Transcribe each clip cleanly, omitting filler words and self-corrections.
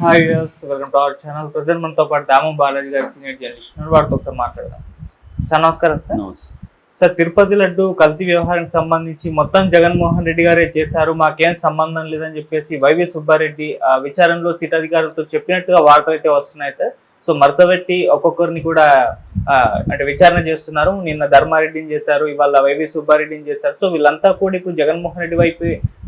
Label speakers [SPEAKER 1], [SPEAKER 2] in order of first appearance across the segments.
[SPEAKER 1] Hi viewers, welcome to our channel. Present మనతో పాటు దాము బాలాజీ గారు సీనియర్ జర్నలిస్ట్ ఉన్నారు. వారితో ఒకసారి మాట్లాడదాం. సార్ నమస్కారం. సార్ తిరుపతి లడ్డు కల్తీ వ్యవహారానికి సంబంధించి మొత్తం జగన్మోహన్ రెడ్డి గారే చేశారు, మాకేం సంబంధం లేదని చెప్పేసి వైవి సుబ్బారెడ్డి విచారణలో సిట్ అధికారులతో చెప్పినట్టుగా వార్తలు అయితే వస్తున్నాయి సార్. సో మరుసబెట్టి ఒక్కొక్కరిని కూడా అంటే విచారణ చేస్తున్నారు. నిన్న ధర్మారెడ్డిని చేశారు, ఇవాళ వైవి సుబ్బారెడ్డిని చేశారు. సో వీళ్ళంతా కూడా ఇప్పుడు జగన్మోహన్ రెడ్డి వైపు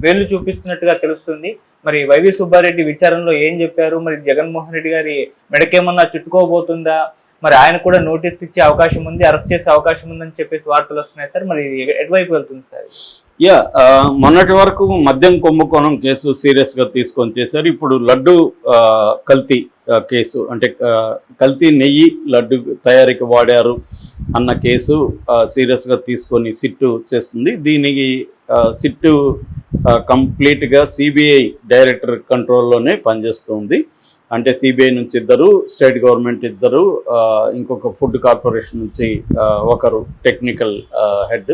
[SPEAKER 1] వేళ్లు చూపిస్తున్నట్టుగా తెలుస్తుంది. మరి వైవి సుబ్బారెడ్డి విచారణలో ఏం చెప్పారు, మరి జగన్మోహన్ రెడ్డి గారి మెడకేమన్నా చుట్టుకోబోతుందా, మరి ఆయన కూడా నోటీస్ ఇచ్చే అవకాశం ఉంది, అరెస్ట్ చేసే అవకాశం ఉందని చెప్పేసి వార్తలు వస్తున్నాయి సార్. మరి ఎటువైపు వెళ్తుంది సార్?
[SPEAKER 2] మొన్నటి వరకు మద్యం కుంభకోణం కేసు సీరియస్ గా తీసుకొని చేశారు. ఇప్పుడు లడ్డు కల్తీ కేసు, అంటే కల్తీ నెయ్యి లడ్డు తయారీకి వాడారు అన్న కేసు సీరియస్ గా తీసుకొని సిట్టు చేస్తుంది. దీనికి సిట్టు కంప్లీట్గా సిబిఐ డైరెక్టర్ కంట్రోల్లోనే పనిచేస్తుంది. అంటే సిబిఐ నుంచి ఇద్దరు, స్టేట్ గవర్నమెంట్ ఇద్దరు, ఇంకొక ఫుడ్ కార్పొరేషన్ నుంచి ఒకరు టెక్నికల్ హెడ్.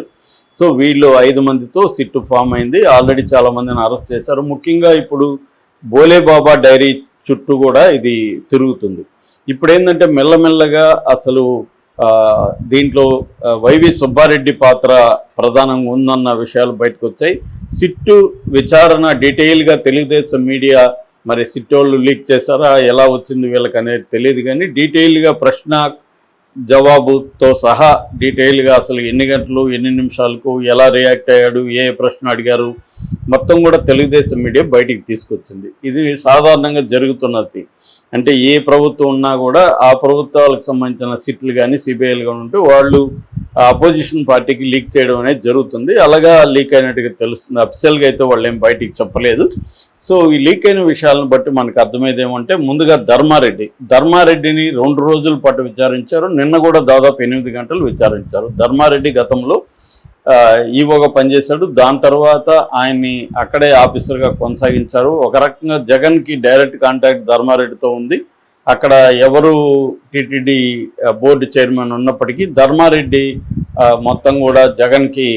[SPEAKER 2] సో వీళ్ళు 5 మందితో సిట్టు ఫామ్ అయింది. ఆల్రెడీ చాలా మందిని అరెస్ట్ చేశారు. ముఖ్యంగా ఇప్పుడు బోలేబాబా డైరీ చుట్టూ కూడా ఇది తిరుగుతుంది. ఇప్పుడు ఏంటంటే మెల్లమెల్లగా అసలు దీంట్లో వైవి సుబ్బారెడ్డి పాత్ర ప్రధానంగా ఉందన్న విషయాలు బయటకు వచ్చాయి. సిట్టు విచారణ డీటెయిల్గా తెలుగుదేశం మీడియా మరి సిట్టోళ్ళు లీక్ చేశారా, ఎలా వచ్చింది వీళ్ళకి అనేది తెలియదు, కానీ డీటెయిల్గా ప్రశ్న జవాబుతో సహా డీటెయిల్గా అసలు ఎన్ని గంటలు ఎన్ని నిమిషాలకు ఎలా రియాక్ట్ అయ్యాడు, ఏ ప్రశ్న అడిగారు మొత్తం కూడా తెలుగుదేశం మీడియా బయటికి తీసుకొచ్చింది. ఇది సాధారణంగా జరుగుతున్నది. అంటే ఏ ప్రభుత్వం ఉన్నా కూడా ఆ ప్రభుత్వాలకు సంబంధించిన సిట్లు కానీ సిబిఐలు కానీ ఉంటే వాళ్ళు అపోజిషన్ పార్టీకి లీక్ చేయడం అనేది జరుగుతుంది. అలాగా లీక్ అయినట్టుగా తెలుస్తుంది. అఫిషియల్గా అయితే వాళ్ళు ఏం బయటికి చెప్పలేదు. సో ఈ లీక్ అయిన విషయాలను బట్టి మనకు అర్థమైంది ఏమంటే, ముందుగా ధర్మారెడ్డిని 2 రోజుల పాటు విచారించారు. నిన్న కూడా దాదాపు 8 గంటలు విచారించారు. ధర్మారెడ్డి గతంలో ఈవోగా పనిచేశాడు. దాని తర్వాత ఆయన్ని అక్కడే ఆఫీసర్గా కొనసాగించారు. ఒక రకంగా జగన్కి డైరెక్ట్ కాంటాక్ట్ ధర్మారెడ్డితో ఉంది. అక్కడ ఎవరు టీటీడీ బోర్డు చైర్మన్ ఉన్నప్పటికీ ధర్మారెడ్డి మొత్తం కూడా జగన్కి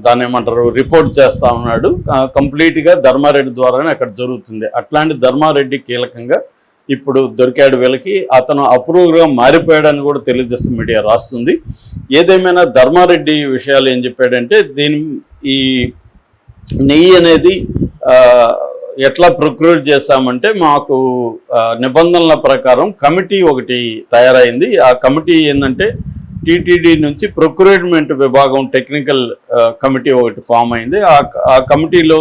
[SPEAKER 2] దాన్ని ఏమంటారు రిపోర్ట్ చేస్తూ ఉన్నాడు. కంప్లీట్గా ధర్మారెడ్డి ద్వారానే అక్కడ జరుగుతుంది. అట్లాంటి ధర్మారెడ్డి కీలకంగా ఇప్పుడు దొరికాడు వీళ్ళకి. అతను అప్రూవ్గా మారిపోయాడని కూడా తెలుగుదేశం మీడియా రాస్తుంది. ఏదేమైనా ధర్మారెడ్డి విషయాలు ఏం చెప్పాడంటే, ఈ నెయ్యి అనేది ఎట్లా ప్రొక్యూర్ చేస్తామంటే, మాకు నిబంధనల ప్రకారం కమిటీ ఒకటి తయారైంది. ఆ కమిటీ ఏంటంటే టీటీడీ నుంచి ప్రొక్యూర్మెంట్ విభాగం టెక్నికల్ కమిటీ ఒకటి ఫామ్ అయింది. ఆ కమిటీలో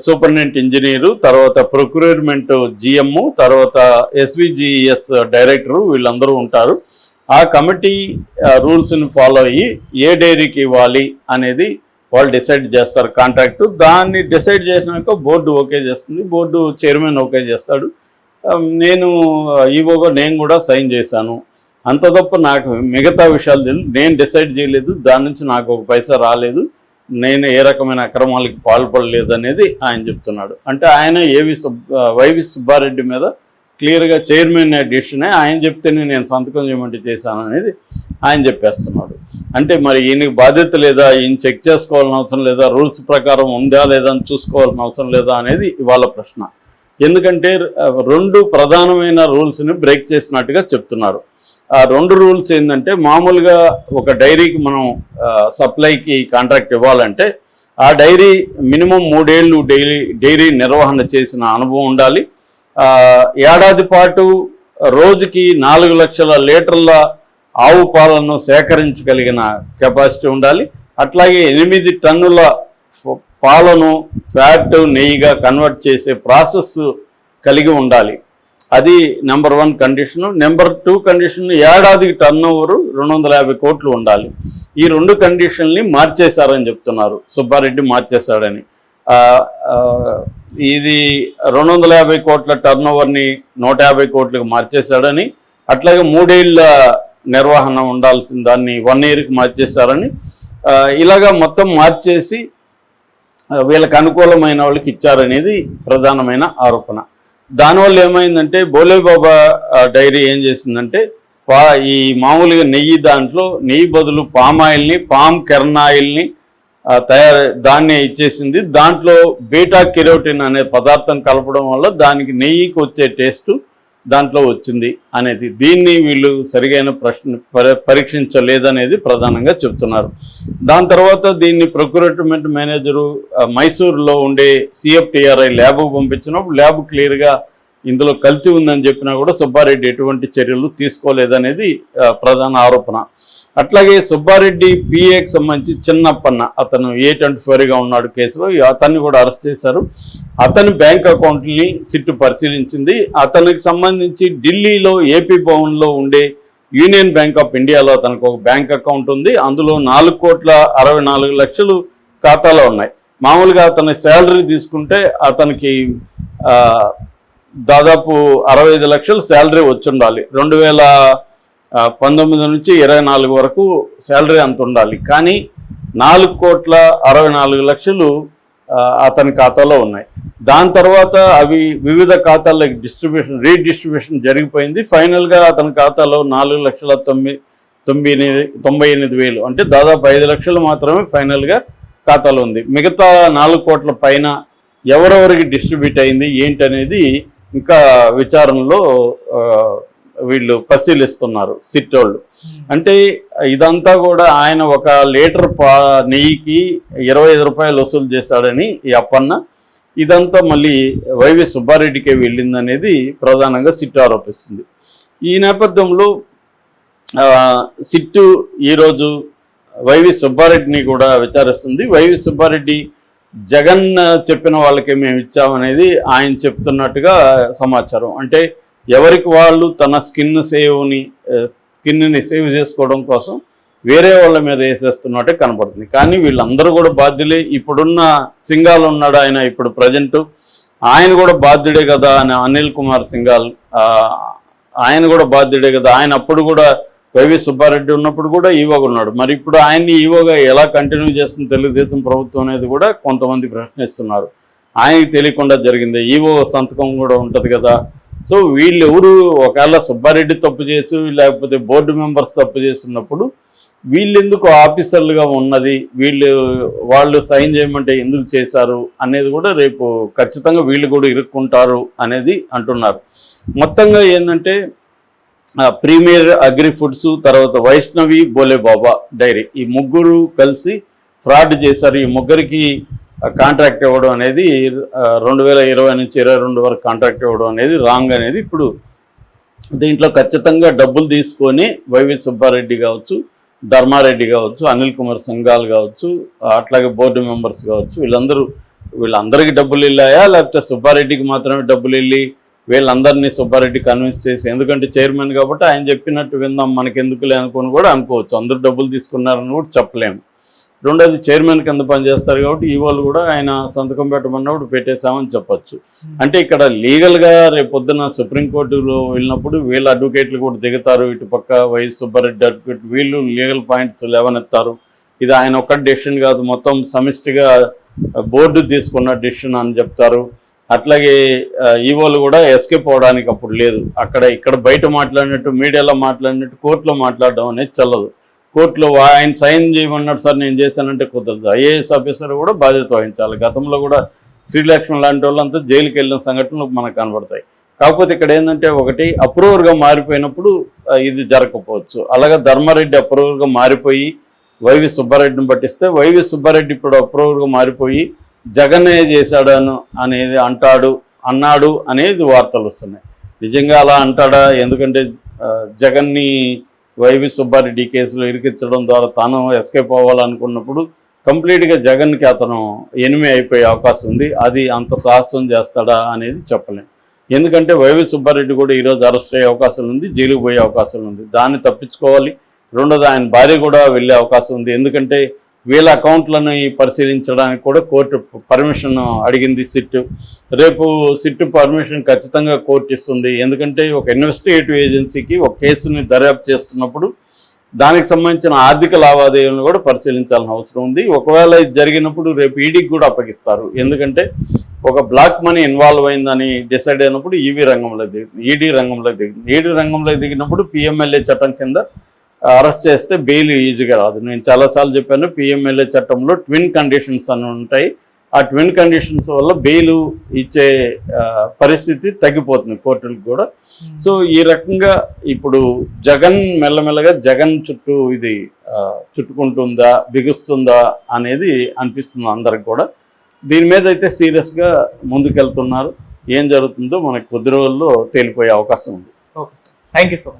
[SPEAKER 2] సూపరింటెండెంట్ ఇంజనీరు, తర్వాత ప్రొక్యూర్మెంట్ జిఎం, తర్వాత ఎస్విజిఎస్ డైరెక్టరు, వీళ్ళందరూ ఉంటారు. ఆ కమిటీ రూల్స్ని ఫాలో అయ్యి ఏ డైరీకి ఇవ్వాలి అనేది వాళ్ళు డిసైడ్ చేస్తారు కాంట్రాక్టు. దాన్ని డిసైడ్ చేసినాక బోర్డు ఓకే చేస్తుంది. బోర్డు చైర్మన్ ఓకే చేస్తాడు. ఈవోగా నేను కూడా సైన్ చేశాను. అంత తప్ప నాకు మిగతా విషయాలు తెలియదు. నేను డిసైడ్ చేయలేదు, దాని నుంచి నాకు ఒక పైసా రాలేదు, నేను ఏ రకమైన అక్రమాలకి పాల్పడలేదు అనేది ఆయన చెప్తున్నాడు. అంటే ఆయన వైవి సుబ్బారెడ్డి మీద క్లియర్గా చైర్మన్ డిసిషనే, ఆయన చెప్తేనే నేను సంతకం చేయమంటే చేశాను అనేది ఆయన చెప్పేస్తున్నాడు. అంటే మరి ఈయనకి బాధ్యత లేదా, ఈయన చెక్ చేసుకోవాల్సిన అవసరం లేదా, రూల్స్ ప్రకారం ఉందా లేదా అని చూసుకోవాల్సిన అవసరం లేదా అనేది ఇవాళ ప్రశ్న. ఎందుకంటే 2 ప్రధానమైన రూల్స్ని బ్రేక్ చేసినట్టుగా చెప్తున్నారు. ఆ 2 రూల్స్ ఏంటంటే, మామూలుగా ఒక డైరీకి మనం సప్లైకి కాంట్రాక్ట్ ఇవ్వాలంటే ఆ డైరీ మినిమం 3 ఏళ్ళు డైరీ నిర్వహణ చేసిన అనుభవం ఉండాలి. ఏడాది పాటు రోజుకి 4 లక్షల లీటర్ల ఆవు పాలను సేకరించగలిగిన కెపాసిటీ ఉండాలి. అట్లాగే 8 టన్నుల పాలను ఫ్యాట్ నెయ్యిగా కన్వర్ట్ చేసే ప్రాసెస్ కలిగి ఉండాలి. అది నెంబర్ 1 కండిషను. నెంబర్ 2 కండిషన్, ఏడాదికి టర్నోవరు 250 కోట్లు ఉండాలి. ఈ 2 కండిషన్ని మార్చేశారని చెప్తున్నారు. సుబ్బారెడ్డి మార్చేశాడని. ఇది 250 కోట్ల టర్నోవర్ని 150 కోట్లకు మార్చేశాడని, అట్లాగే 3 ఏళ్ళ నిర్వహణ ఉండాల్సిన దాన్ని 1 ఇయర్కి మార్చేశారని, ఇలాగా మొత్తం మార్చేసి వీళ్ళకి అనుకూలమైన వాళ్ళకి ఇచ్చారనేది ప్రధానమైన ఆరోపణ. దానివల్ల ఏమైందంటే, బోలేబాబా డైరీ ఏం చేసిందంటే, ఈ మామూలుగా నెయ్యి దాంట్లో నెయ్యి బదులు పామ్ ఆయిల్ని, పామ్ కెర్న్ ఆయిల్ని దాన్ని ఇచ్చేసింది. దాంట్లో బీటా కెరోటిన్ అనే పదార్థం కలపడం వల్ల దానికి నెయ్యికి వచ్చే టేస్ట్ దాంట్లో వచ్చింది అనేది, దీన్ని వీళ్ళు సరిగైన పరీక్షించలేదనేది ప్రధానంగా చెప్తున్నారు. దాని తర్వాత దీన్ని ప్రొక్యూర్మెంట్ మేనేజరు మైసూరులో ఉండే CFTRI ల్యాబ్కు పంపించినప్పుడు ల్యాబ్ క్లియర్గా ఇందులో కల్తీ ఉందని చెప్పినా కూడా సుబ్బారెడ్డి ఎటువంటి చర్యలు తీసుకోలేదనేది ప్రధాన ఆరోపణ. అట్లాగే సుబ్బారెడ్డి PAకి సంబంధించి చిన్నప్పన్న అతను A24గా ఉన్నాడు కేసులో, అతన్ని కూడా అరెస్ట్ చేశారు. అతని బ్యాంక్ అకౌంట్ని సిట్ పరిశీలించింది. అతనికి సంబంధించి ఢిల్లీలో AP భవన్లో ఉండే యూనియన్ బ్యాంక్ ఆఫ్ ఇండియాలో అతనికి ఒక బ్యాంక్ అకౌంట్ ఉంది. అందులో 4,64,00,000 ఖాతాలో ఉన్నాయి. మామూలుగా అతని శాలరీ తీసుకుంటే అతనికి దాదాపు 65 లక్షలు శాలరీ వచ్చి ఉండాలి. 2019 నుంచి 24 వరకు శాలరీ అంత ఉండాలి. కానీ 4,64,00,000 అతని ఖాతాలో ఉన్నాయి. దాని తర్వాత అవి వివిధ ఖాతాలకు రీడిస్ట్రిబ్యూషన్ జరిగిపోయింది. ఫైనల్గా అతని ఖాతాలో 4,98,000 అంటే దాదాపు 5 లక్షలు మాత్రమే ఫైనల్గా ఖాతాలో ఉంది. మిగతా 4 కోట్ల పైన ఎవరెవరికి డిస్ట్రిబ్యూట్ అయింది ఏంటనేది ఇంకా విచారణలో వీళ్ళు పరిశీలిస్తున్నారు సిట్ వాళ్ళు. అంటే ఇదంతా కూడా ఆయన 1 లీటర్ నెయ్యికి 25 రూపాయలు వసూలు చేశాడని ఈ అప్పన్న, ఇదంతా మళ్ళీ వైవి సుబ్బారెడ్డికే వెళ్ళిందనేది ప్రధానంగా సిట్ ఆరోపిస్తుంది. ఈ నేపథ్యంలో సిట్టు ఈరోజు వైవి సుబ్బారెడ్డిని కూడా విచారిస్తుంది. వైవి సుబ్బారెడ్డి జగన్ చెప్పిన వాళ్ళకే మేము ఇచ్చామనేది ఆయన చెప్తున్నట్టుగా సమాచారం. అంటే ఎవరికి వాళ్ళు తన స్కిన్ని సేవ్ చేసుకోవడం కోసం వేరే వాళ్ళ మీద వేసేస్తున్నట్టే కనపడుతుంది. కానీ వీళ్ళందరూ కూడా బాధ్యులే. ఇప్పుడున్న సింఘాల్ ఉన్నాడు ఆయన, ఇప్పుడు ప్రజెంటు ఆయన కూడా బాధ్యుడే కదా అని అనిల్ కుమార్ సింఘాల్, ఆయన కూడా బాధ్యుడే కదా. ఆయన అప్పుడు కూడా వైవి సుబ్బారెడ్డి ఉన్నప్పుడు కూడా ఈవోగా ఉన్నాడు. మరి ఇప్పుడు ఆయన్ని ఈవోగా ఎలా కంటిన్యూ చేస్తుంది తెలుగుదేశం ప్రభుత్వం అనేది కూడా కొంతమంది ప్రశ్నిస్తున్నారు. ఆయనకి తెలియకుండా జరిగింది, ఈవో సంతకం కూడా ఉంటుంది కదా. సో వీళ్ళెవరు ఒకవేళ సుబ్బారెడ్డి తప్పు చేసి లేకపోతే బోర్డు మెంబర్స్ తప్పు చేస్తున్నప్పుడు వీళ్ళెందుకు ఆఫీసర్లుగా ఉన్నది, వాళ్ళు సైన్ చేయమంటే ఎందుకు చేశారు అనేది కూడా రేపు ఖచ్చితంగా వీళ్ళు కూడా ఇరుక్కుంటారు అనేది అంటున్నారు. మొత్తంగా ఏంటంటే ప్రీమియర్ అగ్రి ఫుడ్స్, తర్వాత వైష్ణవి బోలేబాబా డైరీ, ఈ ముగ్గురు కలిసి ఫ్రాడ్ చేశారు. ఈ ముగ్గురికి కాంట్రాక్ట్ ఇవ్వడం అనేది 2020 నుంచి 2022 వరకు కాంట్రాక్ట్ ఇవ్వడం అనేది రాంగ్ అనేది ఇప్పుడు దీంట్లో ఖచ్చితంగా డబ్బులు తీసుకొని వైవి సుబ్బారెడ్డి కావచ్చు, ధర్మారెడ్డి కావచ్చు, అనిల్ కుమార్ సింఘాల్ కావచ్చు, అట్లాగే బోర్డు మెంబర్స్ కావచ్చు, వీళ్ళందరికీ డబ్బులు వెళ్ళాయా లేకపోతే సుబ్బారెడ్డికి మాత్రమే డబ్బులు వెళ్ళి వీళ్ళందరినీ సుబ్బారెడ్డి కన్విన్స్ చేసి, ఎందుకంటే చైర్మన్ కాబట్టి ఆయన చెప్పినట్టు విందాం మనకెందుకులే అనుకుని కూడా అనుకోవచ్చు. అందరూ డబ్బులు తీసుకున్నారని కూడా చెప్పలేము. రెండోది చైర్మన్ కింద పనిచేస్తారు కాబట్టి ఈ వాళ్ళు కూడా ఆయన సంతకం పెట్టమన్నప్పుడు పెట్టేశామని చెప్పచ్చు. అంటే ఇక్కడ లీగల్గా రేపు పొద్దున సుప్రీంకోర్టులో వెళ్ళినప్పుడు వీళ్ళ అడ్వకేట్లు కూడా దిగుతారు. ఇటుపక్క వైఎస్ సుబ్బారెడ్డి అడ్వకేట్ వీళ్ళు లీగల్ పాయింట్స్ లేవనెత్తారు. ఇది ఆయన ఒక్క డెసిషన్ కాదు, మొత్తం సమిష్టిగా బోర్డు తీసుకున్న డెసిషన్ అని చెప్తారు. అట్లాగే ఈవోలు కూడా ఎస్కేప్ అవడానికి అప్పుడు లేదు. ఇక్కడ బయట మాట్లాడినట్టు మీడియాలో మాట్లాడినట్టు కోర్టులో మాట్లాడడం అనేది చల్లదు. కోర్టులో ఆయన సైన్ చేయమన్నాడు, సార్ నేను చేశానంటే కుదరదు. IAS ఆఫీసర్ కూడా బాధ్యత వహించాలి. గతంలో కూడా శ్రీలక్ష్మి లాంటి వాళ్ళంతా జైలుకి వెళ్ళిన సంఘటనలు మనకు కనబడతాయి. కాకపోతే ఇక్కడ ఏంటంటే ఒకటి అప్రూవర్గా మారిపోయినప్పుడు ఇది జరగకపోవచ్చు. అలాగే ధర్మారెడ్డి అప్రూవర్గా మారిపోయి వైవి సుబ్బారెడ్డిని పట్టిస్తే వైవి సుబ్బారెడ్డి ఇప్పుడు అప్రూవర్గా మారిపోయి జగన్నే చేశాడను అనేది అన్నాడు అనేది వార్తలు వస్తున్నాయి. నిజంగా అలా అంటాడా? ఎందుకంటే జగన్ని వైవి సుబ్బారెడ్డి కేసులో ఇరికించడం ద్వారా తాను ఎస్కేప్ అవ్వాలనుకున్నప్పుడు కంప్లీట్గా జగన్కి అతను ఎనిమి అయిపోయే అవకాశం ఉంది. అది అంత సాహసం చేస్తాడా అనేది చెప్పలేం. ఎందుకంటే వైవి సుబ్బారెడ్డి కూడా ఈరోజు అరెస్ట్ అయ్యే అవకాశం ఉంది, జైలుకు పోయే అవకాశం ఉంది. దాన్ని తప్పించుకోవాలి. రెండోది ఆయన భార్య కూడా వెళ్ళే అవకాశం ఉంది. ఎందుకంటే వీళ్ళ అకౌంట్లను పరిశీలించడానికి కూడా కోర్టు పర్మిషన్ అడిగింది సిట్. రేపు సిట్ పర్మిషన్ ఖచ్చితంగా కోర్టు ఇస్తుంది. ఎందుకంటే ఒక ఇన్వెస్టిగేటివ్ ఏజెన్సీకి ఒక కేసుని దర్యాప్తు చేస్తున్నప్పుడు దానికి సంబంధించిన ఆర్థిక లావాదేవీలను కూడా పరిశీలించాల్సిన అవసరం ఉంది. ఒకవేళ ఇది జరిగినప్పుడు రేపు ఈడీకి కూడా అప్పగిస్తారు. ఎందుకంటే ఒక బ్లాక్ మనీ ఇన్వాల్వ్ అయిందని డిసైడ్ అయినప్పుడు ఈడీ రంగంలో దిగింది. ఈడీ రంగంలో దిగినప్పుడు PMLA చట్టం కింద అరెస్ట్ చేస్తే బెయిల్ ఈజీగా రాదు. నేను చాలాసార్లు చెప్పాను, పిఎంఎల్ఏ చట్టంలో ట్విన్ కండిషన్స్ అని ఉంటాయి. ఆ ట్విన్ కండిషన్స్ వల్ల బెయిల్ ఇచ్చే పరిస్థితి తగ్గిపోతుంది కోర్టులకు కూడా. సో ఈ రకంగా ఇప్పుడు జగన్ మెల్లమెల్లగా జగన్ చుట్టూ ఇది చుట్టుకుంటుందా, బిగుస్తుందా అనేది అనిపిస్తుంది అందరికి కూడా. దీని మీద అయితే సీరియస్గా ముందుకెళ్తున్నారు. ఏం జరుగుతుందో మనకు కొద్ది రోజుల్లో తేలిపోయే అవకాశం ఉంది.
[SPEAKER 1] Okay sir, thank you so much.